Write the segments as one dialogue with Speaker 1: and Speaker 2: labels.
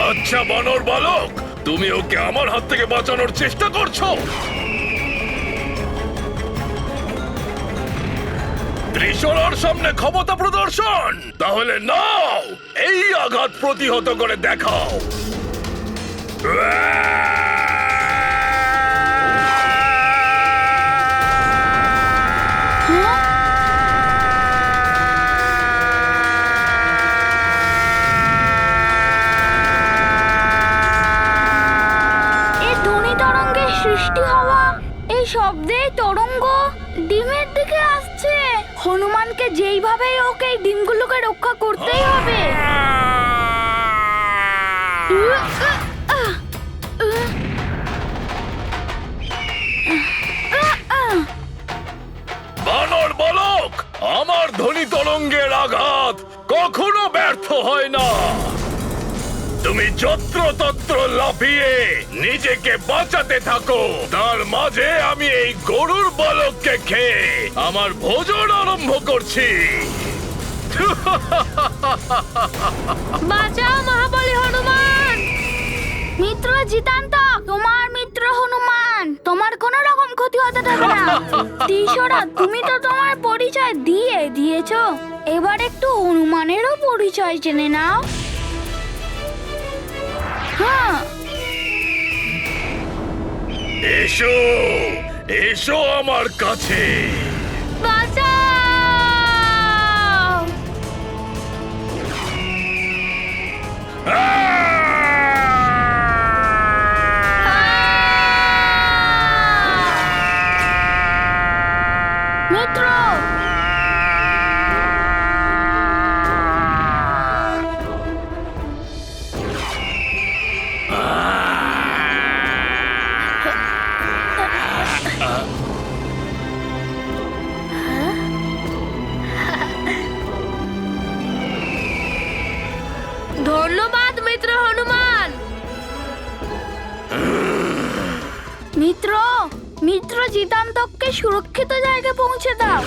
Speaker 1: আচ্ছা বানর বালক, তুমি ওকে আমার হাত থেকে বাঁচানোর চেষ্টা করছো। ত্রিশলার সামনে ক্ষমতা প্রদর্শন, তাহলে নাও এই আঘাত প্রতিহত করে দেখাও।
Speaker 2: সৃষ্টি হওয়া এই শব্দের তরঙ্গ ডিমের দিকে আসছে। হনুমানকে যেইভাবে ওকে এই ডিমগুলোকে রক্ষা করতেই হবে।
Speaker 1: বানর বালক, আমার ধ্বনি তরঙ্গের আঘাত কখনো ব্যর্থ হয় না। তুমি যত্রতত্র লাফিয়ে নিজেকে বাঁচাতে থাকো, তার মাঝে আমি এই গরুর বালককে খেয়ে আমার ভোজন আরম্ভ করছি।
Speaker 2: বাঁচাও মহাবলী হনুমান। মিত্র জিতান্ত, তোমার মিত্র হনুমান, তোমার কোনো রকম ক্ষতি হতে দেবে না। ত্রিশলা, তুমি তো তোমার পরিচয় দিয়েছো, এবার একটু হনুমানেরও পরিচয় জেনে নাও।
Speaker 1: এসো এসো আমার কাছে।
Speaker 2: বাঁচাও! মিত্র, ধন্যবাদ মিত্র হনুমান। মিত্র জিতান্তককে সুরক্ষিত জায়গায় পৌঁছে দাও।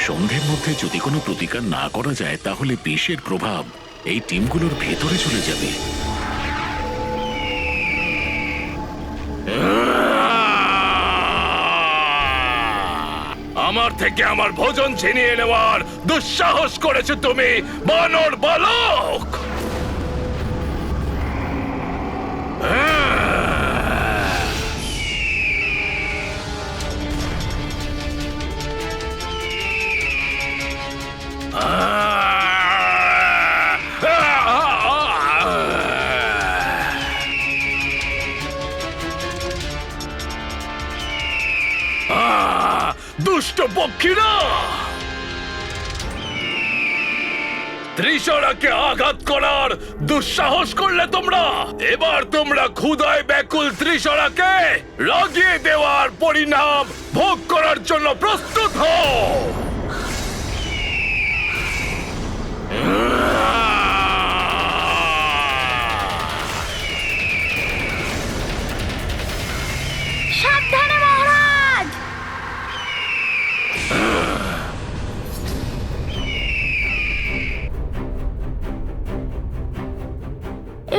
Speaker 3: সন্ধ্যের মধ্যে যদি কোনো প্রতিকার না করা যায় তাহলে বিষের প্রভাব এই টিমগুলোর ভেতরে চলে যাবে।
Speaker 1: আমার থেকে আমার ভোজন ছিনিয়ে নেওয়ার দুঃসাহস করেছো তুমি, বানর বালক। দুষ্ট পক্ষীরা, ত্রিশলাকে আঘাত করার দুঃসাহস করলে তোমরা। এবার তোমরা ক্ষুধায় ব্যাকুল ত্রিশলাকে লাগিয়ে দেওয়ার পরিণাম ভোগ করার জন্য প্রস্তুত হও।
Speaker 2: সাবধানে মহারাজ।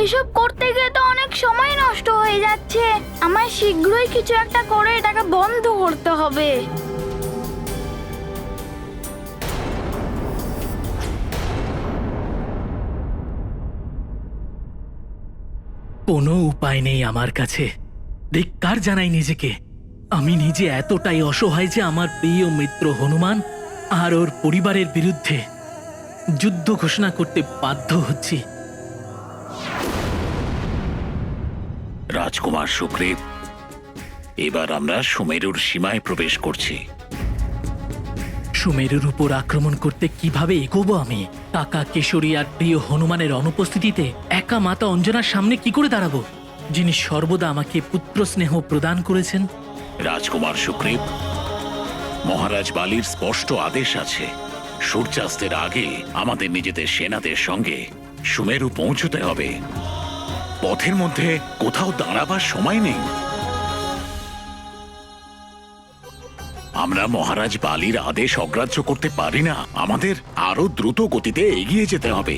Speaker 2: এসব করতে গিয়ে তো অনেক সময় নষ্ট হয়ে যাচ্ছে। আমায় শীঘ্রই কিছু একটা করে এটাকে বন্ধ করতে হবে।
Speaker 4: কোনো উপায় নেই আমার কাছে। ধিক্কার জানাই নিজেকে। আমি নিজে এতটাই অসহায় যে আমার প্রিয় মিত্র হনুমান আর ওর পরিবারের বিরুদ্ধে যুদ্ধ ঘোষণা করতে বাধ্য হচ্ছি।
Speaker 3: রাজকুমার সুগ্রীব, এবার আমরা সুমেরুর সীমায় প্রবেশ করছি।
Speaker 4: সুমেরুর উপর আক্রমণ করতে কিভাবে এগোবো আমি? কাকা কেশরী আর প্রিয় হনুমানের অনুপস্থিতিতে একা মাতা অঞ্জনার সামনে কি করে দাঁড়াবো, যিনি সর্বদা আমাকে পুত্র স্নেহ প্রদান করেছেন?
Speaker 3: রাজকুমার সুগ্রীব, মহারাজ বালির স্পষ্ট আদেশ আছে, সূর্যাস্তের আগে আমাদের নিজেদের সেনাদের সঙ্গে সুমেরু পৌঁছতে হবে। পথের মধ্যে কোথাও দাঁড়াবার সময় নেই। আমরা মহারাজ বালির আদেশ অগ্রাহ্য করতে পারি না। আমাদের আরো দ্রুত গতিতে এগিয়ে যেতে হবে।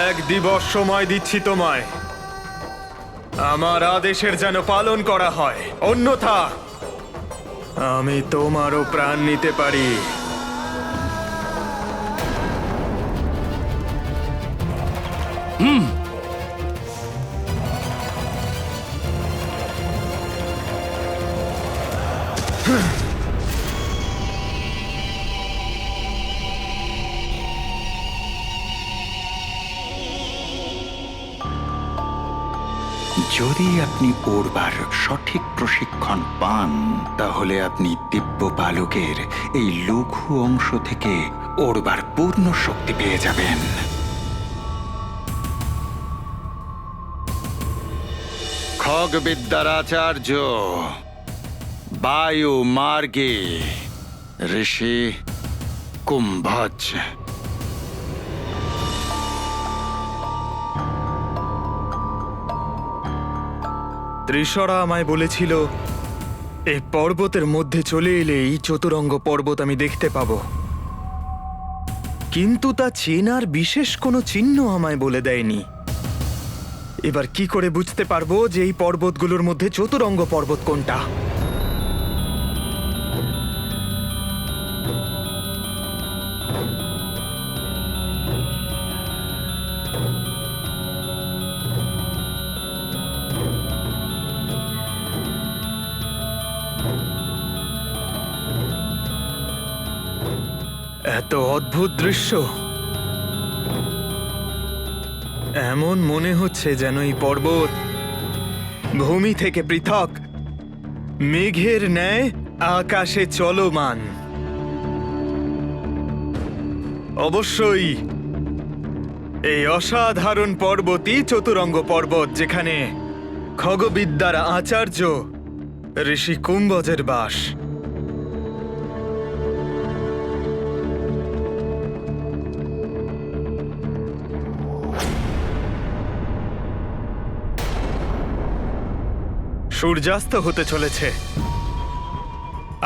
Speaker 5: এক দিবস সময় দিচ্ছি তোমায়, আমার আদেশের যেন পালন করা হয়, অন্যথা আমি তোমারও প্রাণ নিতে পারি।
Speaker 6: যদি আপনি ওড়বার সঠিক প্রশিক্ষণ পান, তাহলে আপনি দিব্য বালকের এই লঘু অংশ থেকে ওড়বার পূর্ণ শক্তি পেয়ে যাবেন। খগবিদ্যার আচার্য বায়ু মার্গে ঋষি কুম্ভজ।
Speaker 5: ত্রিশরা আমায় বলেছিল এই পর্বতের মধ্যে চলে এলেই চতুরঙ্গ পর্বত আমি দেখতে পাবো, কিন্তু তা চেনার বিশেষ কোনো চিহ্ন আমায় বলে দেয়নি। এবার কি করে বুঝতে পারবো যে এই পর্বতগুলোর মধ্যে চতুরঙ্গ পর্বত কোনটা? এত অদ্ভুত দৃশ্য, এমন মনে হচ্ছে যেন এই পর্বত ভূমি থেকে পৃথক, মেঘের ন্যায় আকাশে চলমান। অবশ্যই এই অসাধারণ পর্বতই চতুরঙ্গ পর্বত, যেখানে খগবিদ্যার আচার্য ঋষি কুম্ভজের বাস। সূর্যাস্ত হতে চলেছে,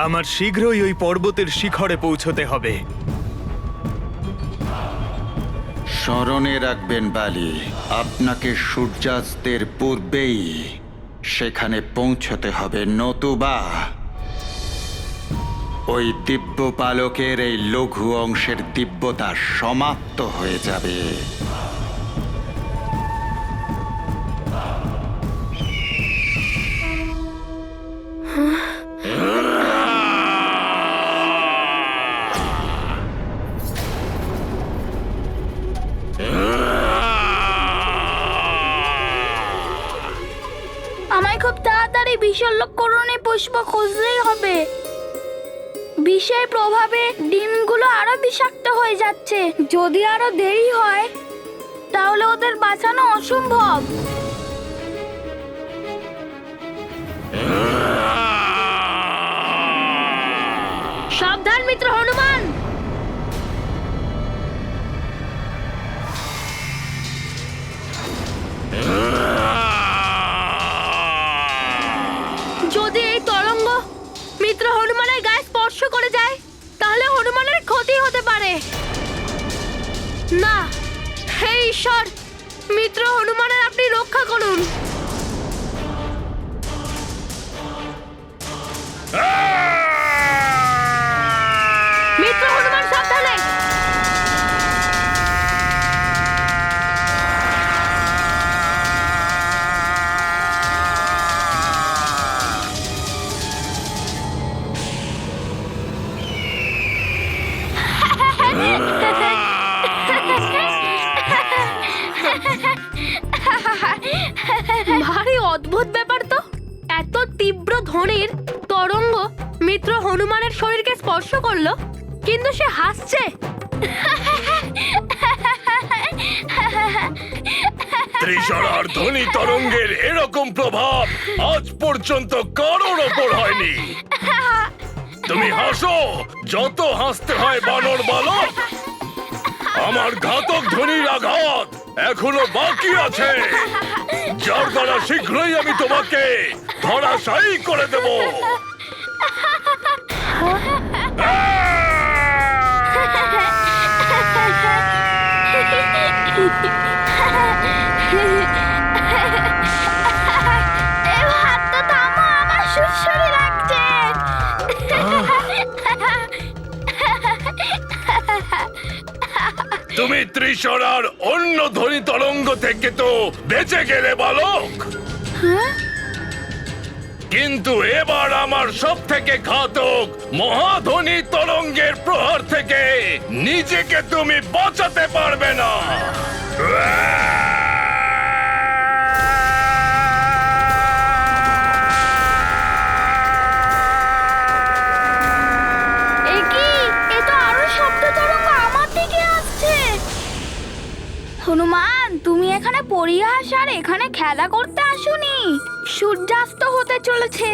Speaker 5: আমার শীঘ্রই ওই পর্বতের শিখরে পৌঁছতে হবে।
Speaker 6: স্মরণে রাখবেন বালি, আপনাকে সূর্যাস্তের পূর্বেই সেখানে পৌঁছতে হবে, নতুবা ওই দিব্য পালকের এই লঘু অংশের দিব্যতা সমাপ্ত হয়ে যাবে।
Speaker 2: আমায় খুব তাড়াতাড়ি বিশল্যকরণে পুষ্প খুঁজলেই হবে। বিষের প্রভাবে ডিমগুলো আরো বিষাক্ত হয়ে যাচ্ছে। যদি আরো দেরি হয় তাহলে ওদের বাঁচানো অসম্ভব। সাবধান মিত্র হনুমান! যদি এই তরঙ্গ মিত্র হনুমানের গায়ে স্পর্শ করে যায় তাহলে হনুমানের ক্ষতি হতে পারে। না, হে ঈশ্বর, মিত্র হনুমানের আপনি রক্ষা করুন। মিত্র হনুমান সাবধানে!
Speaker 7: তীব্র ধ্বনির তরঙ্গ মিত্র হনুমানের শরীরকে স্পর্শ করলো, কিন্তু সে হাসছে।
Speaker 1: ত্রিশরার ধ্বনি তরঙ্গের এরকম প্রভাব আজ পর্যন্ত কারোর ওপর হয়নি। তুমি হাসো, যত হাসতে হয় বানর বালক। আমার ঘাতক ধ্বনির আঘাত এখনো বাকি আছে, যার দ্বারা শীঘ্রই আমি তোমাকে ধরাশায়ী করে দেব।
Speaker 2: এবার তো থামো, আমার সুরসুরি লাগছে।
Speaker 1: তুমি ত্রিশরার অন্য ধ্বনি তরঙ্গ থেকে তো বেঁচে গেলে বালক, কিন্তু এবার আমার সব থেকে ঘাতক মহাধ্বনি তরঙ্গের প্রহার থেকে নিজেকে তুমি বাঁচাতে পারবে না।
Speaker 2: এ কি? এ তো আরো শব্দ তরঙ্গ আমার দিকে আসছে। হনুমান, তুমি এখানে পরিহাস আর এখানে খেলা করতে আসোনি। সূর্যাস্ত হতে চলেছে।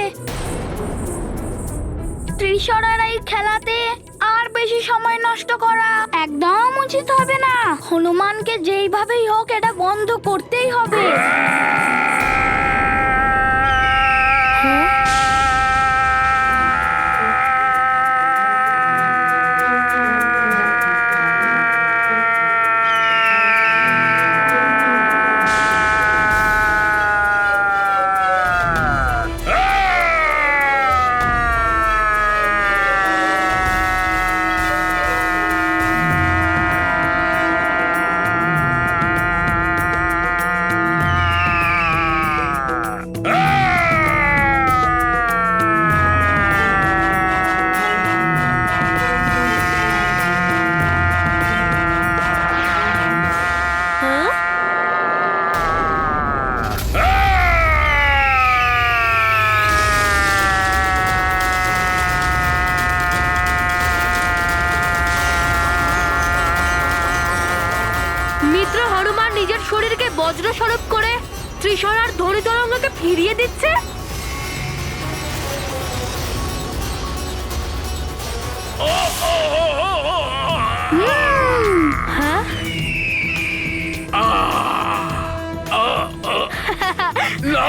Speaker 2: ত্রিশরার এই খেলাতে আর বেশি সময় নষ্ট করা একদম উচিত হবে না। হনুমানকে যেইভাবেই হোক এটা বন্ধ করতেই হবে।
Speaker 7: মিত্র হনুমান নিজের শরীরকে বজ্র স্বরূপ করে ত্রিশরার ধ্বনি তরঙ্গকে ফিরিয়ে দিচ্ছে। হ্যাঁ,
Speaker 1: না,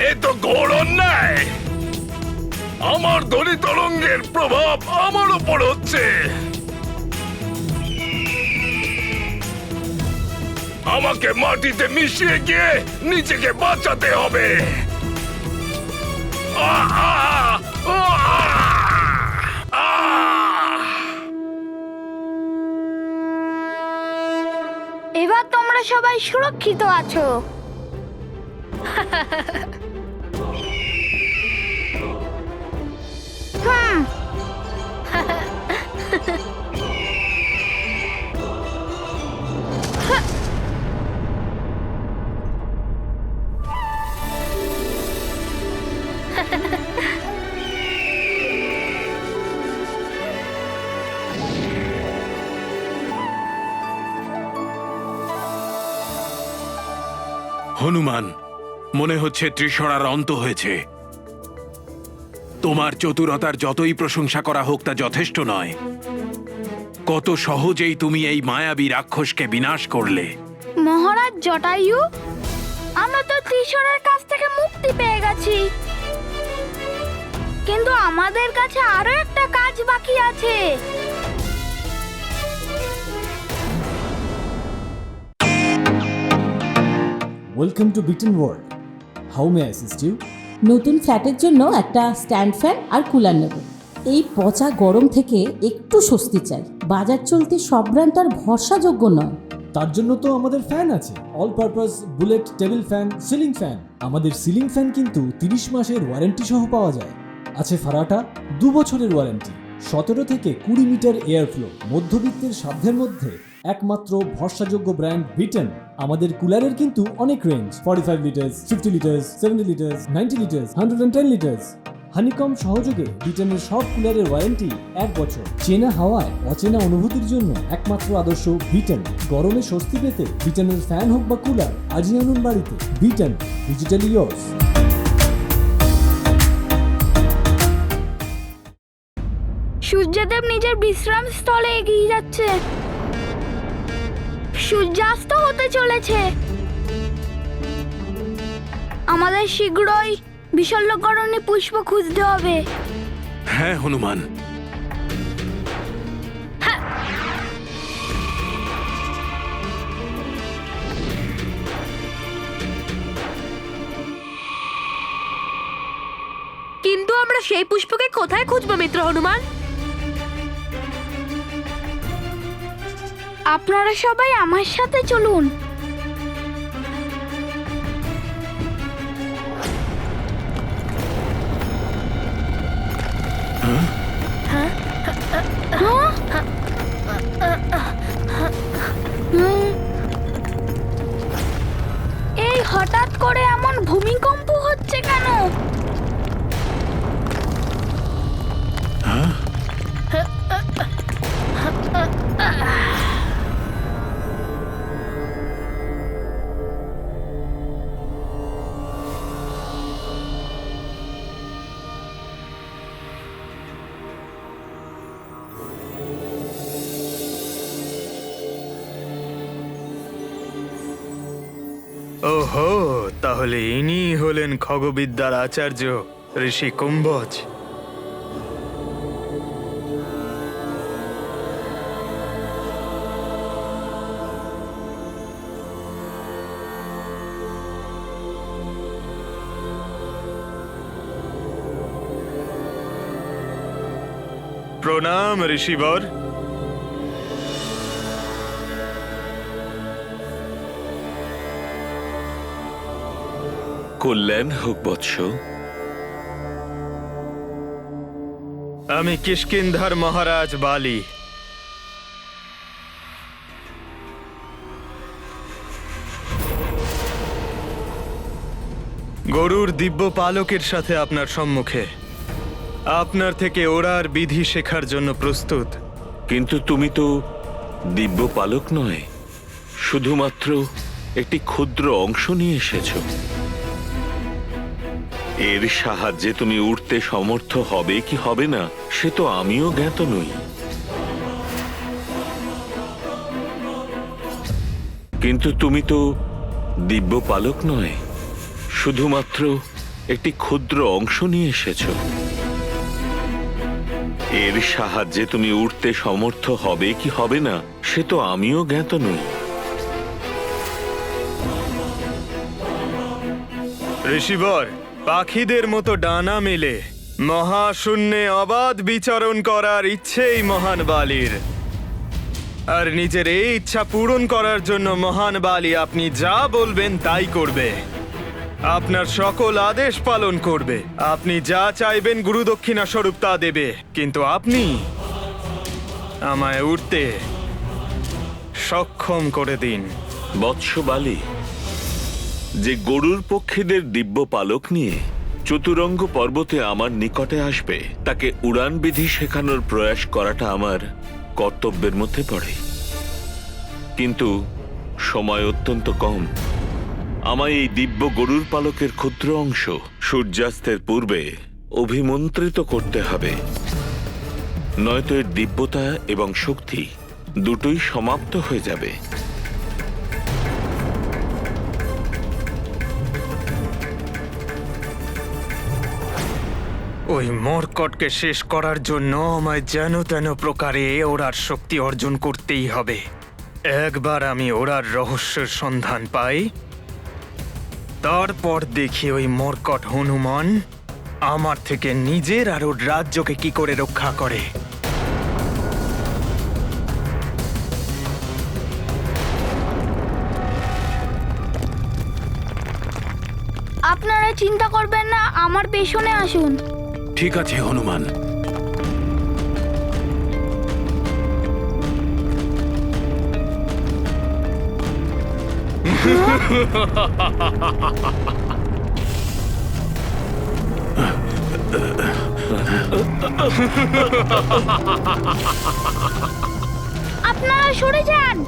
Speaker 1: এ তো ঘোর অন্যায়। আমার ধ্বনি তরঙ্গের প্রভাব আমার উপর হচ্ছে। আমাকে মাটিতে মিশিয়ে গিয়ে নিজেকে বাঁচাতে হবে।
Speaker 2: এবার তোমরা সবাই সুরক্ষিত আছো। হুম।
Speaker 8: হনুমান, মনে হচ্ছে ত্রিশরার অন্ত হয়েছে। তোমার চতুরতার যতই প্রশংসা করা হোক তা যথেষ্ট নয়। কত সহজেই তুমি এই মায়াবী রাক্ষসকে বিনাশ করলে।
Speaker 2: মহারাজ জটায়ু, আমরা তো ত্রিশরার কাছ থেকে মুক্তি পেয়ে গেছি, কিন্তু আমাদের কাছে আরো একটা কাজ বাকি আছে।
Speaker 9: ওয়েলকাম টু বিটেন world. How may I assist you?
Speaker 10: নতুন ফ্ল্যাটের জন্য একটা স্ট্যান্ড ফ্যান আর কুলার নেব। এই পচা গরম থেকে একটু স্বস্তি চাই। বাজার চলতে সব ব্র্যান্ড আর ভরসাযোগ্য নয়।
Speaker 9: তার জন্য তো আমাদের ফ্যান আছে, all purpose bullet table fan, ceiling fan. আমাদের সিলিং ফ্যান কিন্তু 30 মাসের ওয়ারেন্টি সহ পাওয়া যায়। আছে ফারাটা 2 বছরের ওয়ারেন্টি, 17 থেকে 20 মিটার এয়ার ফ্লো, মধ্যবিত্তের সাধ্যের মধ্যে একমাত্র ভরসাযোগ্য ব্র্যান্ড বিটেন। আমাদের কুলারের কিন্তু অনেক range, 45 litres, 50 litres, 70 litres, 90 litres, 110 litres. Honeycomb সহযোগে বিটেনের সব কুলারের ওয়ারেন্টি 1 বছর। চেনা হাওয়ায় অচেনা অনুভূতির জন্য একমাত্র আদর্শ বিটেন। গরমে স্বস্তি পেতে বিটেনের ফ্যান হোক বা কুলার, আজই আনুন বাড়িতে। Beaten, digitally yours.
Speaker 2: সূর্যদেব নিজের বিশ্রাম স্থলে এগিয়ে যাচ্ছে। সূর্যাস্ত হতে চলেছে। আমাদের শীঘ্রই বিশল্যকরণী পুষ্প খুঁজতে হবে।
Speaker 8: হ্যাঁ হনুমান,
Speaker 7: কিন্তু আমরা সেই পুষ্পকে কোথায় খুঁজবো মিত্র হনুমান?
Speaker 2: আপনারা সবাই আমার সাথে চলুন। এই হঠাৎ করে এমন ভূমিকম্প হচ্ছে কেন?
Speaker 5: ওহো, তাহলে ইনি হলেন খগবিদ্যার আচার্য ঋষি কুম্ভজ। প্রণাম ঋষিবর।
Speaker 1: কল্যাণ হোক বৎস।
Speaker 5: আমি কিষ্কিন্ধার মহারাজ বালি। গরুর দিব্য পালকের সাথে আপনার সম্মুখে। আপনার থেকে ওড়ার বিধি শেখার জন্য প্রস্তুত।
Speaker 1: কিন্তু তুমি তো দিব্য পালক নয়, শুধুমাত্র একটি ক্ষুদ্র অংশ নিয়ে এসেছো। এর সাহায্যে তুমি উঠতে সমর্থ হবে কি হবে না সে তো আমিও জ্ঞাত নই। কিন্তু তুমি তো দিব্য পালক নয়, শুধুমাত্র একটি ক্ষুদ্র অংশ নিয়ে এসেছো। এর সাহায্যে তুমি উঠতে সমর্থ হবে কি হবে না সে তো আমিও জ্ঞাত নই।
Speaker 5: ঋষিবর, পাখিদের মতো ডানা মেলে মহাশূন্যে অবাধ বিচরণ করার ইচ্ছেই মহান বালির। আর নিজের এই ইচ্ছা পূরণ করার জন্য মহান বালি আপনি যা বলবেন তাই করবে। আপনার সকল আদেশ পালন করবে। আপনি যা চাইবেন গুরুদক্ষিণা স্বরূপ তা দেবে। কিন্তু আপনি আমায় উঠতে সক্ষম করে দিন।
Speaker 1: বৎস বালি, যে গরুর পক্ষীদের দিব্য পালক নিয়ে চতুরঙ্গ পর্বতে আমার নিকটে আসবে তাকে উড়ান বিধি শেখানোর প্রয়াস করাটা আমার কর্তব্যের মধ্যে পড়ে। কিন্তু সময় অত্যন্ত কম। আমায় এই দিব্য গরুর পালকের ক্ষুদ্র অংশ সূর্যাস্তের পূর্বে অভিমন্ত্রিত করতে হবে, নয়তো এর দিব্যতা এবং শক্তি দুটোই সমাপ্ত হয়ে যাবে।
Speaker 5: ওই মর্কটকে শেষ করার জন্য আমায় যেন তেন প্রকারে ওড়ার শক্তি অর্জন করতেই হবে। একবার আমি ওড়ার রহস্যের সন্ধান পাই, তারপর দেখি ওই মর্কট হনুমান আমার থেকে নিজের আর ওর রাজ্যকে কি করে রক্ষা করে।
Speaker 2: আপনারা চিন্তা করবেন না, আমার পেছনে আসুন।
Speaker 8: ঠিক আছে হনুমান।
Speaker 2: আপনারা সরে যান।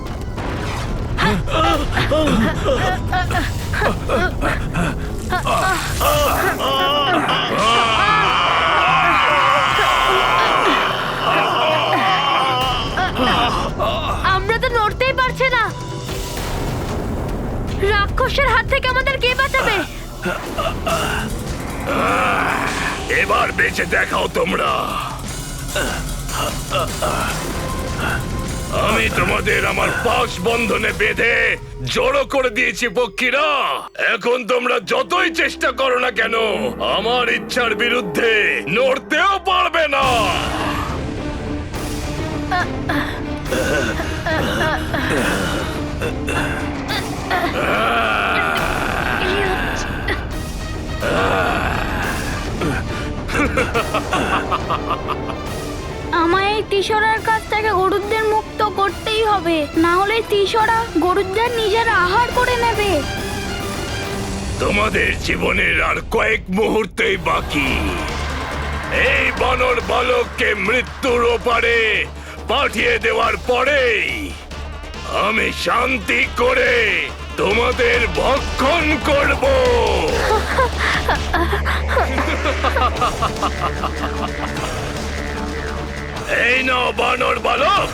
Speaker 7: আমরা তো নড়তেই পারছি না। রাক্ষসের হাত থেকে আমাদের কে বাঁচাবে?
Speaker 1: এবার বেঁচে দেখাও তোমরা। আমি তোমাদের আমার পাশ বন্ধনে বেঁধে জড়ো করে দিয়েছি পক্ষীরা। এখন তোমরা যতই চেষ্টা করো না কেন আমার ইচ্ছার বিরুদ্ধে নড়তেও পারবে না।
Speaker 2: আমায় এই তিসরার কাছ থেকে গরুদের মুক্ত করতেই হবে, না হলে তিসরা গরুদের নিজের আহার করে নেবে।
Speaker 1: তোমাদের জীবনের আর কয়েক মুহূর্তেই বাকি। এই বানর বালককে মৃত্যুর ওপারে পাঠিয়ে দেওয়ার পরেই আমি শান্তি করে তোমাদের ভক্ষণ করব। এই নাও বানর বালক,